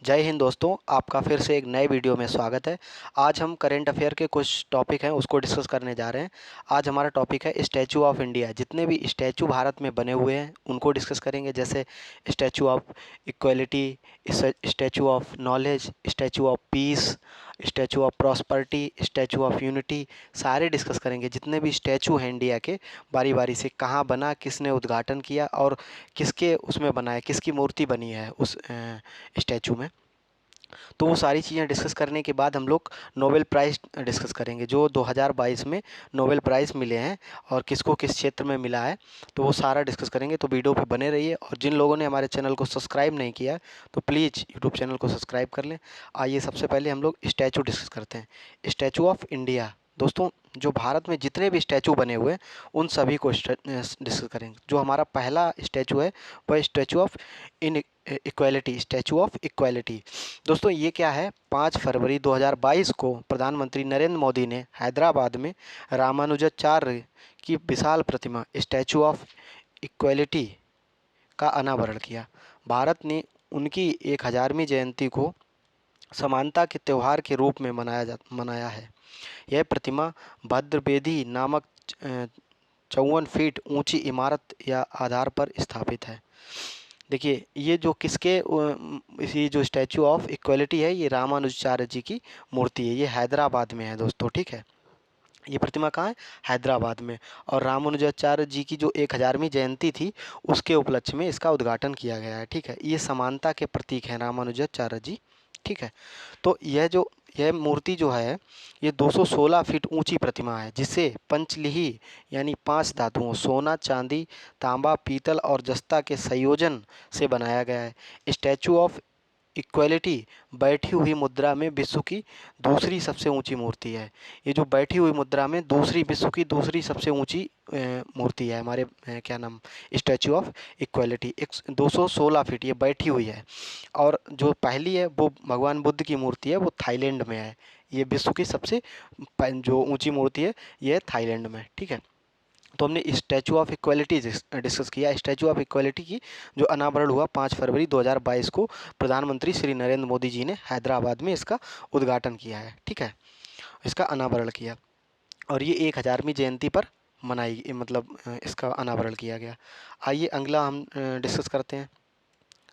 जय हिंद दोस्तों, आपका फिर से एक नए वीडियो में स्वागत है। आज हम करंट अफेयर के कुछ टॉपिक हैं उसको डिस्कस करने जा रहे हैं। आज हमारा टॉपिक है स्टैचू ऑफ इंडिया। जितने भी स्टैचू भारत में बने हुए हैं उनको डिस्कस करेंगे, जैसे statue of equality, statue of knowledge, statue of peace, statue of prosperity, statue of unity. सारे डिस्कस करेंगे जितने भी स्टैचू हैं इंडिया के, बारी बारी से कहाँ बना, किसने उद्घाटन किया और किसके उसमें बना है, किसकी मूर्ति बनी है उस स्टैचू में। तो वो सारी चीज़ें डिस्कस करने के बाद हम लोग नोबेल प्राइज़ डिस्कस करेंगे जो 2022 में नोबेल प्राइज़ मिले हैं और किसको किस क्षेत्र में मिला है। तो वो सारा डिस्कस करेंगे, तो वीडियो पे बने रहिए। और जिन लोगों ने हमारे चैनल को सब्सक्राइब नहीं किया है तो प्लीज़ यूट्यूब चैनल को सब्सक्राइब कर लें। आइए सबसे पहले हम लोग स्टैचू डिस्कस करते हैं। Statue of India. दोस्तों, जो भारत में जितने भी स्टैचू बने हुए हैं उन सभी को डिस्कस करेंगे। जो हमारा पहला स्टैचू है वह statue of in equality, statue of equality. दोस्तों, ये क्या है, 5 फरवरी 2022 को प्रधानमंत्री नरेंद्र मोदी ने हैदराबाद में रामानुजाचार्य की विशाल प्रतिमा स्टैचू ऑफ इक्वालिटी का अनावरण किया। भारत ने उनकी 1000वीं जयंती को समानता के त्यौहार के रूप में मनाया है। यह प्रतिमा भद्रवेदी नामक 54 फीट ऊंची इमारत या आधार पर स्थापित है। देखिए, ये जो इसी जो स्टैचू ऑफ इक्वलिटी है, ये रामानुजाचार्य जी की मूर्ति है। ये हैदराबाद में है दोस्तों, ठीक है। ये प्रतिमा कहाँ है? हैदराबाद में। और रामानुजाचार्य जी की जो 1000वीं जयंती थी उसके उपलक्ष्य में इसका उद्घाटन किया गया है, ठीक है। ये समानता के प्रतीक हैं रामानुजाचार्य जी, ठीक है। तो यह मूर्ति जो है, ये 216 फीट ऊंची प्रतिमा है जिसे पंचलिही यानी 5 धातुओं सोना, चांदी, तांबा, पीतल और जस्ता के संयोजन से बनाया गया है। स्टैचू ऑफ इक्वलिटी बैठी हुई मुद्रा में विश्व की दूसरी सबसे ऊंची मूर्ति है। ये जो बैठी हुई मुद्रा में विश्व की दूसरी सबसे ऊंची मूर्ति है हमारे क्या नाम, स्टैचू ऑफ इक्वलिटी। 216 फीट ये बैठी हुई है। और जो पहली है वो भगवान बुद्ध की मूर्ति है, वो थाईलैंड में है। ये विश्व की सबसे जो ऊंची मूर्ति है ये थाईलैंड में, ठीक है। तो हमने स्टैचू ऑफ इक्वलिटी डिस्कस किया। स्टैचू ऑफ इक्वलिटी की जो अनावरण हुआ 5 फरवरी 2022 को प्रधानमंत्री श्री नरेंद्र मोदी जी ने हैदराबाद में इसका उद्घाटन किया है, ठीक है। इसका अनावरण किया और ये 1000वीं जयंती पर इसका अनावरण किया गया। आइए अगला हम डिस्कस करते हैं।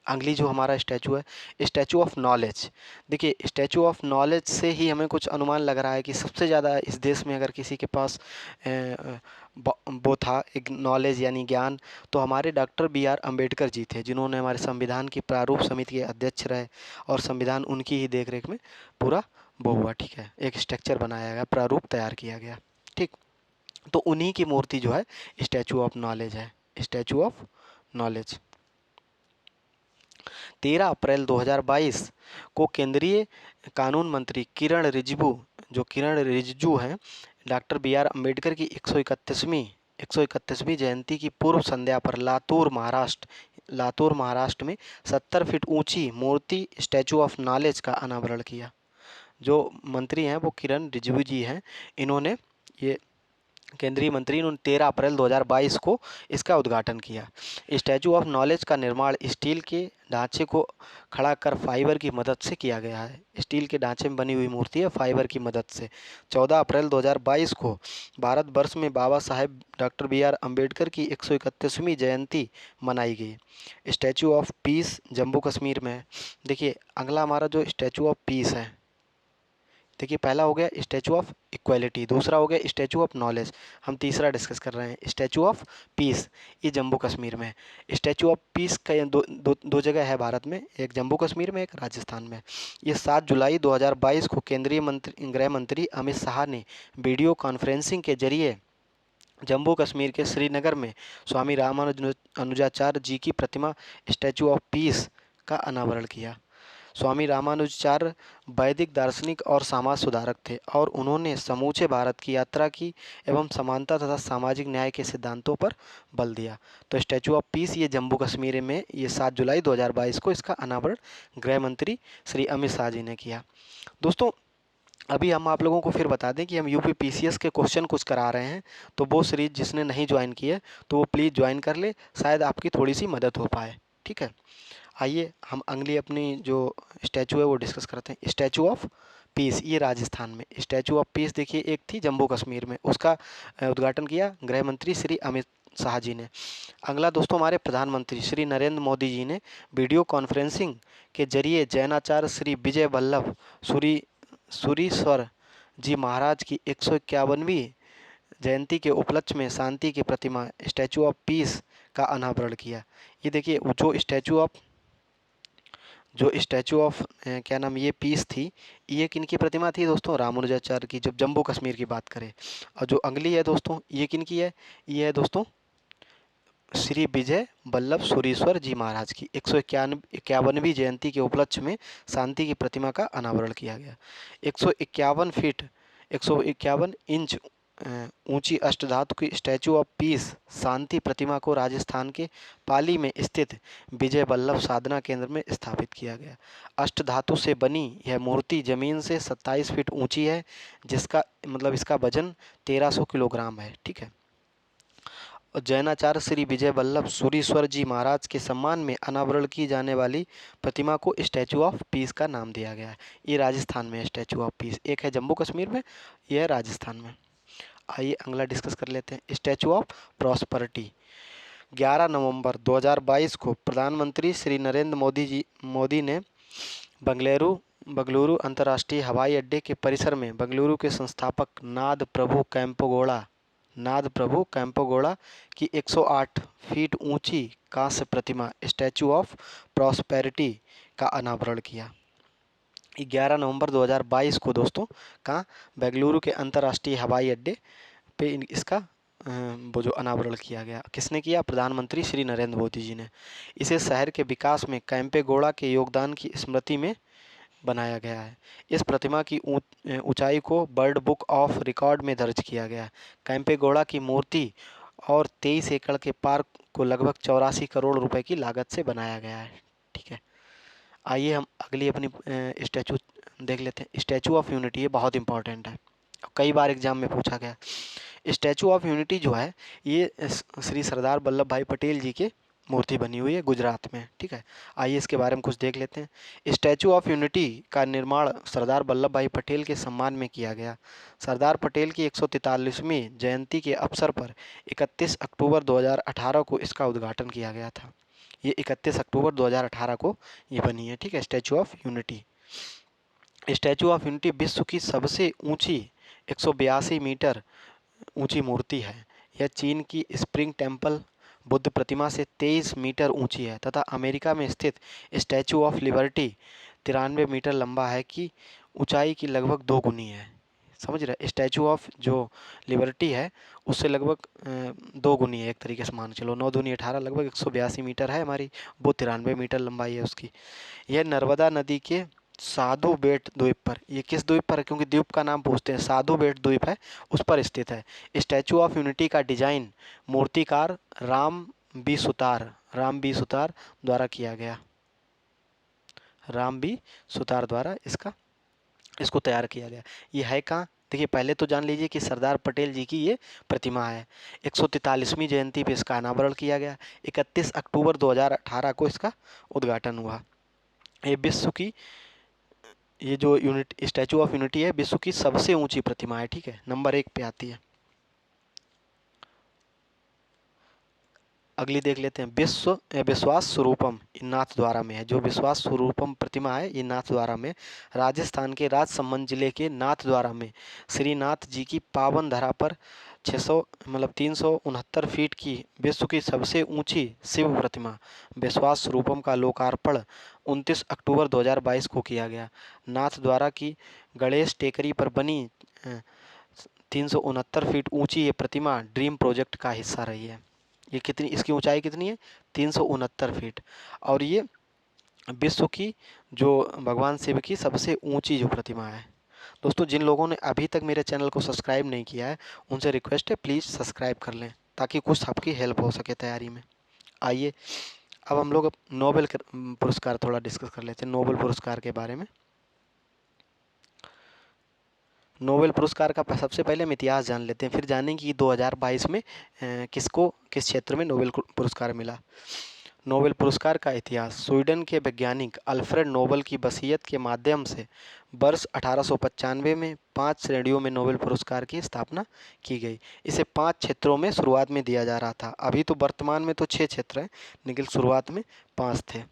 अगली जो हमारा स्टैचू है स्टैचू ऑफ नॉलेज। देखिए, स्टैचू ऑफ नॉलेज से ही हमें कुछ अनुमान लग रहा है कि सबसे ज़्यादा इस देश में अगर किसी के पास वो था एक नॉलेज यानी ज्ञान, तो हमारे डॉक्टर B.R. अम्बेडकर जी थे, जिन्होंने हमारे संविधान की प्रारूप समिति के अध्यक्ष रहे और संविधान उनकी ही देखरेख में पूरा वो हुआ, ठीक है। एक स्ट्रक्चर बनाया गया, प्रारूप तैयार किया गया, ठीक। तो उन्हीं की मूर्ति जो है स्टैचू ऑफ नॉलेज है, स्टैचू ऑफ नॉलेज। 13 अप्रैल 2022 को केंद्रीय कानून मंत्री किरण रिजिजू हैं, डॉक्टर B.R. अम्बेडकर की 131वीं जयंती की पूर्व संध्या पर लातूर महाराष्ट्र में 70 फीट ऊंची मूर्ति स्टैचू ऑफ नॉलेज का अनावरण किया। जो मंत्री हैं वो किरण रिजिजू जी हैं। इन्होंने ये केंद्रीय मंत्री ने 13 अप्रैल 2022 को इसका उद्घाटन किया। स्टैचू ऑफ नॉलेज का निर्माण स्टील के ढांचे को खड़ा कर फाइबर की मदद से किया गया है। स्टील के ढांचे में बनी हुई मूर्ति है, फाइबर की मदद से। 14 अप्रैल 2022 को भारत वर्ष में बाबा साहेब डॉक्टर B.R. अम्बेडकर की 131वीं जयंती मनाई गई। Statue of peace Jammu Kashmir में है। देखिए, अगला हमारा जो स्टैचू ऑफ पीस है, देखिए पहला हो गया स्टैचू ऑफ इक्वलिटी, दूसरा हो गया स्टैचू ऑफ नॉलेज, हम तीसरा डिस्कस कर रहे हैं स्टैचू ऑफ पीस। ये जम्मू कश्मीर में है। स्टैचू ऑफ पीस का दो जगह है भारत में, एक जम्मू कश्मीर में, एक राजस्थान में। ये 7 जुलाई 2022 को केंद्रीय गृह मंत्री अमित शाह ने वीडियो कॉन्फ्रेंसिंग के जरिए जम्मू कश्मीर के श्रीनगर में स्वामी रामानुजाचार्य जी की प्रतिमा स्टैचू ऑफ पीस का अनावरण किया। स्वामी रामानुजाचार्य वैदिक दार्शनिक और समाज सुधारक थे और उन्होंने समूचे भारत की यात्रा की एवं समानता तथा सामाजिक न्याय के सिद्धांतों पर बल दिया। तो स्टैचू ऑफ पीस ये जम्मू कश्मीर में ये 7 जुलाई 2022 को इसका अनावरण गृह मंत्री श्री अमित शाह जी ने किया। दोस्तों, अभी हम आप लोगों को फिर बता दें कि हम यूपी PCS के क्वेश्चन कुछ करा रहे हैं, तो वो सीरीज़ जिसने नहीं ज्वाइन की है तो वो प्लीज़ ज्वाइन कर ले, शायद आपकी थोड़ी सी मदद हो पाए, ठीक है। आइए हम अगली अपनी जो स्टैचू है वो डिस्कस करते हैं। स्टैचू ऑफ पीस, ये राजस्थान में। स्टैचू ऑफ पीस देखिए, एक थी जम्मू कश्मीर में, उसका उद्घाटन किया गृह मंत्री श्री अमित शाह जी ने। अगला दोस्तों, हमारे प्रधानमंत्री श्री नरेंद्र मोदी जी ने वीडियो कॉन्फ्रेंसिंग के जरिए जैनाचार्य श्री विजय वल्लभ सूरीश्वर जी महाराज की 151वीं जयंती के उपलक्ष्य में शांति की प्रतिमा स्टैचू ऑफ पीस का अनावरण किया। ये देखिए, वो जो स्टैचू ऑफ क्या नाम, ये पीस थी, ये किनकी प्रतिमा थी दोस्तों? रामानुजाचार्य की, जब जम्मू कश्मीर की बात करें। और जो अगली है दोस्तों, ये किनकी है? ये है दोस्तों श्री विजय वल्लभ सूरीश्वर जी महाराज की 151वीं जयंती के उपलक्ष्य में शांति की प्रतिमा का अनावरण किया गया। 151 फीट 151 इंच ऊंची अष्टधातु की स्टैचू ऑफ पीस शांति प्रतिमा को राजस्थान के पाली में स्थित विजय वल्लभ साधना केंद्र में स्थापित किया गया। अष्टधातु से बनी यह मूर्ति जमीन से 27 फीट ऊंची है, जिसका मतलब इसका वजन 1300 किलोग्राम है। ठीक है। और जैनाचार्य श्री विजय वल्लभ सूरीश्वर जी महाराज के सम्मान में अनावरण की जाने वाली प्रतिमा को स्टैचू ऑफ पीस का नाम दिया गया है। ये राजस्थान में है स्टैचू ऑफ पीस, एक है जम्मू कश्मीर में, यह है राजस्थान में। आइए अगला डिस्कस कर लेते हैं, स्टैचू ऑफ प्रॉस्पेरिटी। 11 नवंबर 2022 को प्रधानमंत्री श्री नरेंद्र मोदी ने बंगलुरु अंतर्राष्ट्रीय हवाई अड्डे के परिसर में बेंगलुरु के संस्थापक नाद प्रभु कैंपोगोड़ा की 108 फीट ऊंची कांस्य प्रतिमा स्टैचू ऑफ प्रॉस्पेरिटी का अनावरण किया। 11 नवंबर 2022 को दोस्तों कहाँ? बेंगलुरु के अंतर्राष्ट्रीय हवाई अड्डे पे इसका वो जो अनावरण किया गया, किसने किया? प्रधानमंत्री श्री नरेंद्र मोदी जी ने। इसे शहर के विकास में कैंपेगौड़ा के योगदान की स्मृति में बनाया गया है। इस प्रतिमा की ऊंचाई को वर्ल्ड बुक ऑफ रिकॉर्ड में दर्ज किया गया है। कैंपेगौड़ा की मूर्ति और 23 एकड़ के पार्क को लगभग 84 करोड़ रुपए की लागत से बनाया गया है। ठीक है। आइए हम अगली अपनी स्टैचू देख लेते हैं। स्टैचू ऑफ यूनिटी, ये बहुत इंपॉर्टेंट है, कई बार एग्जाम में पूछा गया। स्टैचू ऑफ यूनिटी जो है, ये श्री सरदार वल्लभ भाई पटेल जी की मूर्ति बनी हुई है गुजरात में। ठीक है। आइए इसके बारे में कुछ देख लेते हैं। स्टैचू ऑफ यूनिटी का निर्माण सरदार वल्लभ भाई पटेल के सम्मान में किया गया। सरदार पटेल की 143वीं जयंती के अवसर पर 31 अक्टूबर 2018 को इसका उद्घाटन किया गया था। ये 31 अक्टूबर 2018 को ये बनी है। ठीक है, statue of unity. Statue of unity विश्व की सबसे ऊंची 182 मीटर ऊंची मूर्ति है। यह चीन की स्प्रिंग टेम्पल बुद्ध प्रतिमा से 23 मीटर ऊंची है तथा अमेरिका में स्थित स्टैचू ऑफ लिबर्टी 93 मीटर लंबा है कि ऊंचाई की लगभग 2 गुनी है। समझ रहे? स्टैचू ऑफ जो लिबर्टी है उससे लगभग 2 गुनी है, एक तरीके से मान के चलो, 9 दूनी 18, लगभग 182 मीटर है हमारी, वो 93 मीटर लंबाई है उसकी। यह नर्मदा नदी के साधु बेट द्वीप पर, ये किस द्वीप पर है? क्योंकि द्वीप का नाम पूछते हैं, साधु बेट द्वीप है, उस पर स्थित है। स्टैचू ऑफ यूनिटी का डिजाइन मूर्तिकार राम बी सुतार द्वारा किया गया। राम बी सुतार द्वारा इसको तैयार किया गया। ये है कहाँ? देखिए, पहले तो जान लीजिए कि सरदार पटेल जी की ये प्रतिमा है। 143वीं जयंती पे इसका अनावरण किया गया। 31 अक्टूबर 2018 को इसका उद्घाटन हुआ। ये विश्व की, ये जो स्टैचू ऑफ यूनिटी है, विश्व की सबसे ऊंची प्रतिमा है। ठीक है, नंबर 1 पे आती है। अगली देख लेते हैं। विश्वास स्वरूपम नाथद्वारा में है। जो विश्वास स्वरूपम प्रतिमा है, ये नाथद्वारा में, राजस्थान के राजसमंद जिले के नाथद्वारा में श्रीनाथ जी की पावन धरा पर 369 फीट की विश्व की सबसे ऊंची शिव प्रतिमा विश्वास स्वरूपम का लोकार्पण 29 अक्टूबर 2022 को किया गया। नाथद्वारा की गणेश टेकरी पर बनी 369 फीट ऊंची ये प्रतिमा ड्रीम प्रोजेक्ट का हिस्सा रही है। ये कितनी, इसकी ऊंचाई कितनी है? 369 फीट। और ये विश्व की जो भगवान शिव की सबसे ऊंची जो प्रतिमा है। दोस्तों, जिन लोगों ने अभी तक मेरे चैनल को सब्सक्राइब नहीं किया है, उनसे रिक्वेस्ट है, प्लीज़ सब्सक्राइब कर लें ताकि कुछ आपकी हेल्प हो सके तैयारी में। आइए अब हम लोग नोबेल पुरस्कार थोड़ा डिस्कस कर लेते हैं, नोबेल पुरस्कार के बारे में। नोबेल पुरस्कार का सबसे पहले हम इतिहास जान लेते हैं, फिर जानेंगे कि 2022 में किस क्षेत्र में नोबेल पुरस्कार मिला। नोबेल पुरस्कार का इतिहास। स्वीडन के वैज्ञानिक अल्फ्रेड नोबेल की वसीयत के माध्यम से वर्ष 1895 में 5 श्रेणियों में नोबेल पुरस्कार की स्थापना की गई। इसे 5 क्षेत्रों में शुरुआत में दिया जा रहा था। अभी तो वर्तमान में तो 6 क्षेत्र हैं, लेकिन शुरुआत में 5 थे।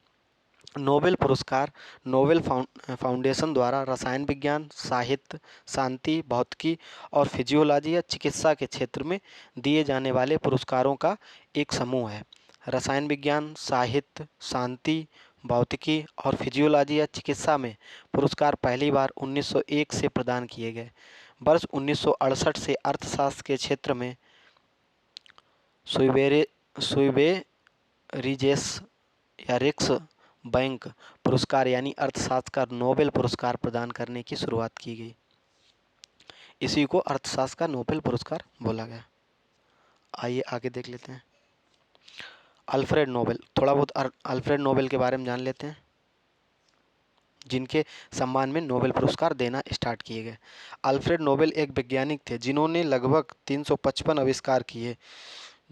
नोबेल पुरस्कार नोबेल फाउंडेशन द्वारा रसायन विज्ञान, साहित्य, शांति, भौतिकी और फिजियोलॉजी या चिकित्सा के क्षेत्र में दिए जाने वाले पुरस्कारों का एक समूह है। रसायन विज्ञान, साहित्य, शांति, भौतिकी और फिजियोलॉजी या चिकित्सा में पुरस्कार पहली बार 1901 से प्रदान किए गए। वर्ष 1968 से अर्थशास्त्र के क्षेत्र में स्वेरिजेस या रिक्स बैंक पुरस्कार यानी अर्थशास्त्र का नोबेल पुरस्कार प्रदान करने की शुरुआत की गई। इसी को अर्थशास्त्र का नोबेल पुरस्कार बोला गया। आइए आगे देख लेते हैं। अल्फ्रेड नोबेल, थोड़ा बहुत अल्फ्रेड नोबेल के बारे में जान लेते हैं, जिनके सम्मान में नोबेल पुरस्कार देना स्टार्ट किए गए। अल्फ्रेड नोबेल एक वैज्ञानिक थे जिन्होंने लगभग 355 आविष्कार किए,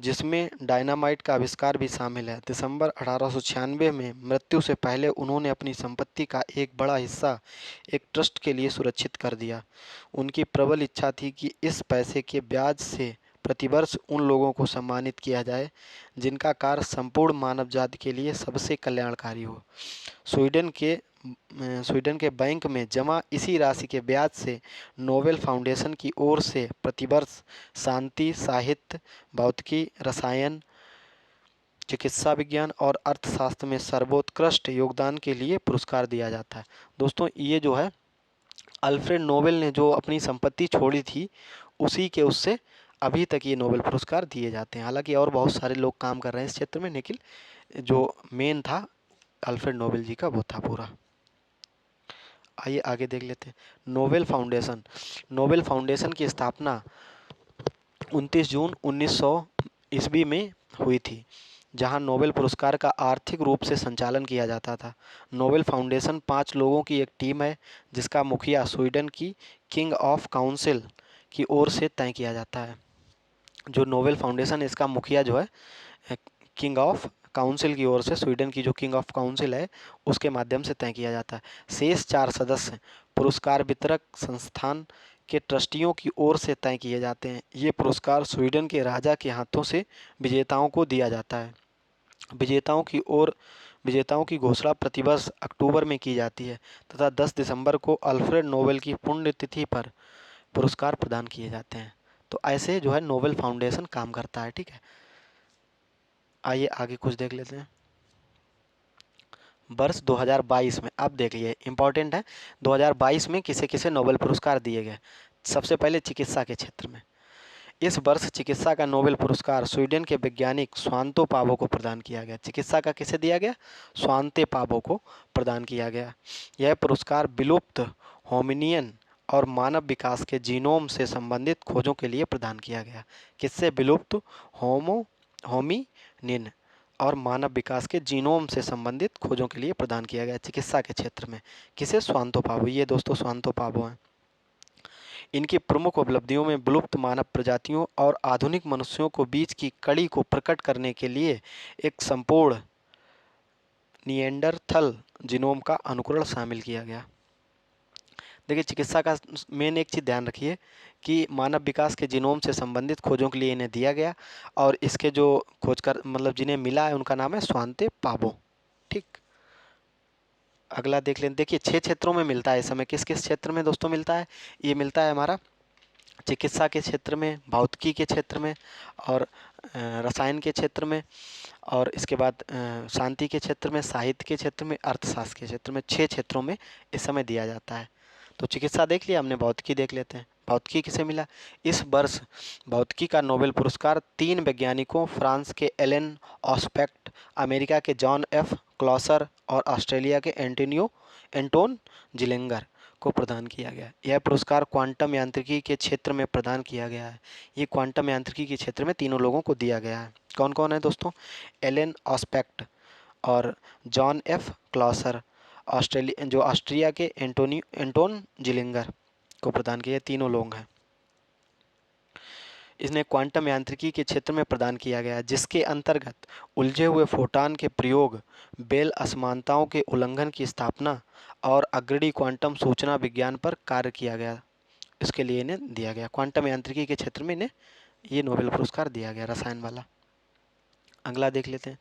जिसमें डायनामाइट का आविष्कार भी शामिल है। दिसंबर 1896 में मृत्यु से पहले उन्होंने अपनी संपत्ति का एक बड़ा हिस्सा एक ट्रस्ट के लिए सुरक्षित कर दिया। उनकी प्रबल इच्छा थी कि इस पैसे के ब्याज से प्रतिवर्ष उन लोगों को सम्मानित किया जाए जिनका कार्य संपूर्ण मानव जाति के लिए सबसे कल्याणकारी हो। स्वीडन के बैंक में जमा इसी राशि के ब्याज से नोबेल फाउंडेशन की ओर से प्रतिवर्ष शांति, साहित्य, भौतिकी, रसायन, चिकित्सा विज्ञान और अर्थशास्त्र में सर्वोत्कृष्ट योगदान के लिए पुरस्कार दिया जाता है। दोस्तों, ये जो है अल्फ्रेड नोबेल ने जो अपनी संपत्ति छोड़ी थी, उसी के उससे अभी तक ये नोबेल पुरस्कार दिए जाते हैं। हालांकि और बहुत सारे लोग काम कर रहे हैं इस क्षेत्र में, लेकिन जो मेन था अल्फ्रेड नोबेल जी का वो था पूरा। आइए आगे देख लेते हैं। Nobel foundation. नोबेल फाउंडेशन की स्थापना 29 जून 1900 ईस्वी में हुई थी, जहां नोबेल पुरस्कार का आर्थिक रूप से संचालन किया जाता था। नोबेल फाउंडेशन 5 लोगों की एक टीम है, जिसका मुखिया स्वीडन की किंग ऑफ काउंसिल की ओर से तय किया जाता है। जो नोबेल फाउंडेशन, इसका मुखिया जो है किंग ऑफ काउंसिल की ओर से, स्वीडन की जो किंग ऑफ काउंसिल है उसके माध्यम से तय किया जाता है। शेष 4 सदस्य पुरस्कार वितरक संस्थान के ट्रस्टियों की ओर से तय किए जाते हैं। ये पुरस्कार स्वीडन के राजा के हाथों से विजेताओं को दिया जाता है। विजेताओं की घोषणा प्रतिवर्ष अक्टूबर में की जाती है तथा 10 दिसंबर को अल्फ्रेड नोबेल की पुण्यतिथि पर पुरस्कार प्रदान किए जाते हैं। तो ऐसे जो है नोबेल फाउंडेशन काम करता है। ठीक है, आइए आगे कुछ देख लेते हैं। वर्ष 2022 में, अब देखिए इंपॉर्टेंट है, 2022 में किसे किसे नोबेल पुरस्कार दिए गए। सबसे पहले चिकित्सा के क्षेत्र में इस वर्ष चिकित्सा का नोबेल पुरस्कार स्वीडन के वैज्ञानिक स्वांतो पावो को प्रदान किया गया। चिकित्सा का किसे दिया गया? स्वांते पावो को प्रदान किया गया। यह पुरस्कार विलुप्त होमिनियन और मानव विकास के जीनोम से संबंधित खोजों के लिए प्रदान किया गया। किससे? विलुप्त होमिनिन और मानव विकास के जीनोम से संबंधित खोजों के लिए प्रदान किया गया चिकित्सा के क्षेत्र में। किसे? स्वांतो पावो। ये दोस्तों स्वांतो पावो हैं। इनकी प्रमुख उपलब्धियों में विलुप्त मानव प्रजातियों और आधुनिक मनुष्यों को बीच की कड़ी को प्रकट करने के लिए एक संपूर्ण निएंडरथल जीनोम का अनुकरण शामिल किया गया। देखिए, चिकित्सा का मेन एक चीज़ ध्यान रखिए कि मानव विकास के जीनोम से संबंधित खोजों के लिए इन्हें दिया गया, और इसके जो खोजकर मतलब जिन्हें मिला है उनका नाम है स्वांते पावो। ठीक, अगला देख लें। देखिए 6 क्षेत्रों में मिलता है इस समय। किस किस क्षेत्र में दोस्तों मिलता है? ये मिलता है हमारा चिकित्सा के क्षेत्र में, भौतिकी के क्षेत्र में, और रसायन के क्षेत्र में, और इसके बाद शांति के क्षेत्र में, साहित्य के क्षेत्र में, अर्थशास्त्र के क्षेत्र में। 6 क्षेत्रों में इस समय दिया जाता है। तो चिकित्सा देख लिया हमने, भौतिकी देख लेते हैं। भौतिकी किसे मिला? इस वर्ष भौतिकी का नोबेल पुरस्कार 3 वैज्ञानिकों, फ्रांस के एलन ऑस्पेक्ट, अमेरिका के जॉन एफ क्लॉसर और ऑस्ट्रेलिया के एंटोन जिलेंगर को प्रदान किया गया। यह पुरस्कार क्वांटम यांत्रिकी के क्षेत्र में प्रदान किया गया है। ये क्वांटम यांत्रिकी के क्षेत्र में तीनों लोगों को दिया गया है। कौन कौन है दोस्तों? एलन ऑस्पेक्ट और जॉन एफ क्लॉसर, ऑस्ट्रिया के एंटोन जिलिंगर को प्रदान किया। तीनों लोग हैं। इन्हें क्वांटम यांत्रिकी के क्षेत्र में प्रदान किया गया, जिसके अंतर्गत उलझे हुए फोटॉन के प्रयोग, बेल असमानताओं के उल्लंघन की स्थापना और अग्रणी क्वांटम सूचना विज्ञान पर कार्य किया गया। इसके लिए इन्हें दिया गया, क्वांटम यांत्रिकी के क्षेत्र में इन्हें ये नोबेल पुरस्कार दिया गया, रसायन वाला। अगला देख लेते हैं,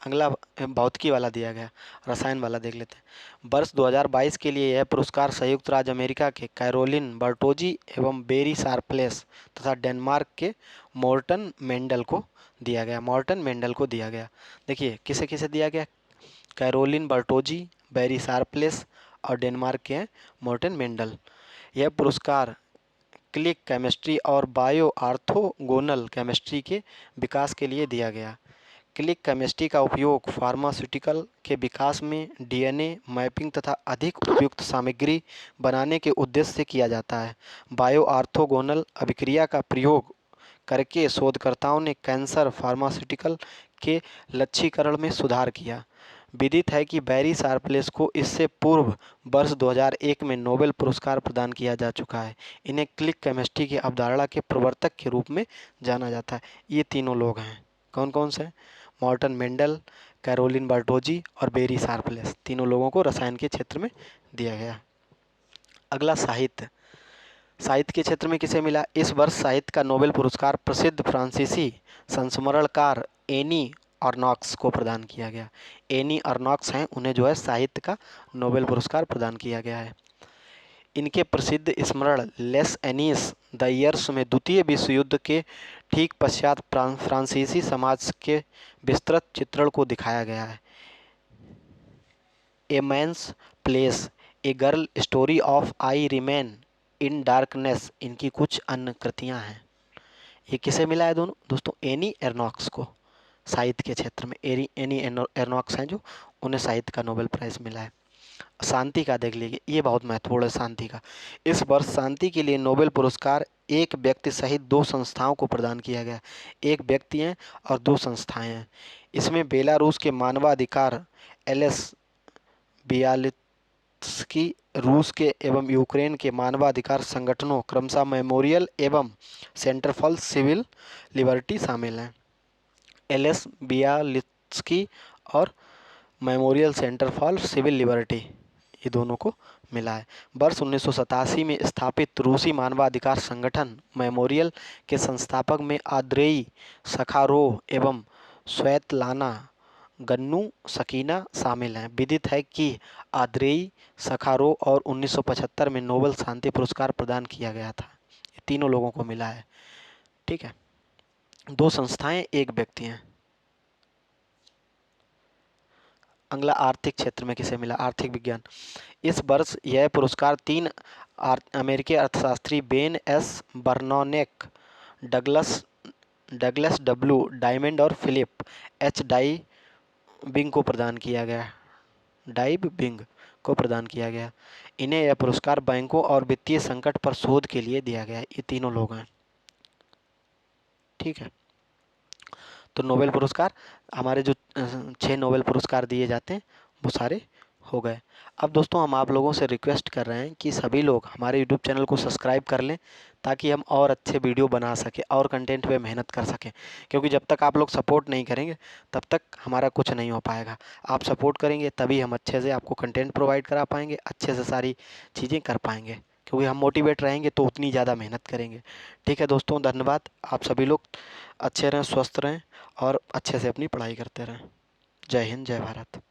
अगला भौतिकी वाला दिया गया, रसायन वाला देख लेते हैं। वर्ष 2022 के लिए यह पुरस्कार संयुक्त राज्य अमेरिका के कैरोलिन बर्टोजी एवं बेरी शार्पलेस तथा डेनमार्क के मॉर्टन मेंडल को दिया गया, मॉर्टन मेंडल को दिया गया। देखिए किसे किसे दिया गया, कैरोलिन बर्टोजी, बेरी शार्पलेस और डेनमार्क के हैं मॉर्टन मेंडल। यह पुरस्कार क्लिक केमिस्ट्री और बायो ऑर्थोगोनल केमिस्ट्री के विकास के लिए दिया गया। क्लिक केमिस्ट्री का उपयोग फार्मास्यूटिकल के विकास में डीएनए मैपिंग तथा अधिक उपयुक्त सामग्री बनाने के उद्देश्य से किया जाता है। बायो ऑर्थोगोनल अभिक्रिया का प्रयोग करके शोधकर्ताओं ने कैंसर फार्मास्यूटिकल के लक्ष्यीकरण में सुधार किया। विदित है कि बेरी शार्पलेस को इससे पूर्व वर्ष 2001 में नोबेल पुरस्कार प्रदान किया जा चुका है। इन्हें क्लिक केमिस्ट्री की अवधारणा के प्रवर्तक के रूप में जाना जाता है। ये तीनों लोग हैं, कौन कौन से, मॉर्टन मेंडल, कैरोलिन बर्टोजी और बेरी शार्पलेस, तीनों लोगों को रसायन के क्षेत्र में दिया गया। अगला साहित्य, साहित्य के क्षेत्र में किसे मिला, इस वर्ष साहित्य का नोबेल पुरस्कार प्रसिद्ध फ्रांसीसी संस्मरणकार एनी अर्नॉक्स को प्रदान किया गया। एनी अर्नॉक्स हैं, उन्हें जो है साहित्य का नोबेल पुरस्कार प्रदान किया गया है। इनके प्रसिद्ध स्मरण लेस एनीस द ईयर्स में द्वितीय विश्व युद्ध के ठीक पश्चात फ्रांसीसी समाज के विस्तृत चित्रण को दिखाया गया है। A man's place, a girl story of I remain in darkness, इनकी कुछ अन्य कृतियां हैं। ये किसे मिला है दोनों दोस्तों, एनी अर्नॉक्स को, साहित्य के क्षेत्र में एनी अर्नॉक्स हैं जो, उन्हें साहित्य का नोबेल प्राइज़ मिला है। शांति का देख लीजिए, ये बहुत महत्वपूर्ण है शांति का। इस वर्ष शांति के लिए नोबेल पुरस्कार एक व्यक्ति सहित 2 संस्थाओं को प्रदान किया गया। एक व्यक्ति हैं और 2 संस्थाएं हैं। इसमें बेलारूस के मानवाधिकार एलेस बियालित्स्की, रूस के एवं यूक्रेन के मानवाधिकार संगठनों क्रमशः मेमोरियल एवं सेंटर फॉर सिविल लिबर्टी शामिल हैं। एलेस बियालित्स्की और memorial centre for civil liberty, ये दोनों को मिला है। वर्ष 1987 में स्थापित रूसी मानवाधिकार संगठन मेमोरियल के संस्थापक में आंद्रेई सखारोव एवं स्वेतलाना गन्नू-सकीना शामिल हैं। विदित है कि आंद्रेई सखारोव और 1975 में नोबेल शांति पुरस्कार प्रदान किया गया था। ये तीनों लोगों को मिला है, ठीक है, 2 संस्थाएं, एक व्यक्ति हैं। अगला आर्थिक क्षेत्र में किसे मिला, आर्थिक विज्ञान। इस वर्ष यह पुरस्कार 3 अमेरिकी अर्थशास्त्री Ben S Bernanke, Douglas W Diamond और फिलिप एच डाइबिंग को प्रदान किया गया, डाइबिंग को प्रदान किया गया। इन्हें यह पुरस्कार बैंकों और वित्तीय संकट पर शोध के लिए दिया गया। ये तीनों लोग हैं, ठीक है। तो नोबेल पुरस्कार हमारे जो 6 नोबेल पुरस्कार दिए जाते हैं वो सारे हो गए। अब दोस्तों हम आप लोगों से रिक्वेस्ट कर रहे हैं कि सभी लोग हमारे यूट्यूब चैनल को सब्सक्राइब कर लें, ताकि हम और अच्छे वीडियो बना सकें और कंटेंट पे मेहनत कर सकें। क्योंकि जब तक आप लोग सपोर्ट नहीं करेंगे तब तक हमारा कुछ नहीं हो पाएगा। आप सपोर्ट करेंगे तभी हम अच्छे से आपको कंटेंट प्रोवाइड करा पाएंगे, अच्छे से सारी चीज़ें कर पाएंगे। क्योंकि हम मोटिवेट रहेंगे तो उतनी ज़्यादा मेहनत करेंगे। ठीक है दोस्तों, धन्यवाद। आप सभी लोग अच्छे रहें, स्वस्थ रहें और अच्छे से अपनी पढ़ाई करते रहें। जय हिंद, जय भारत।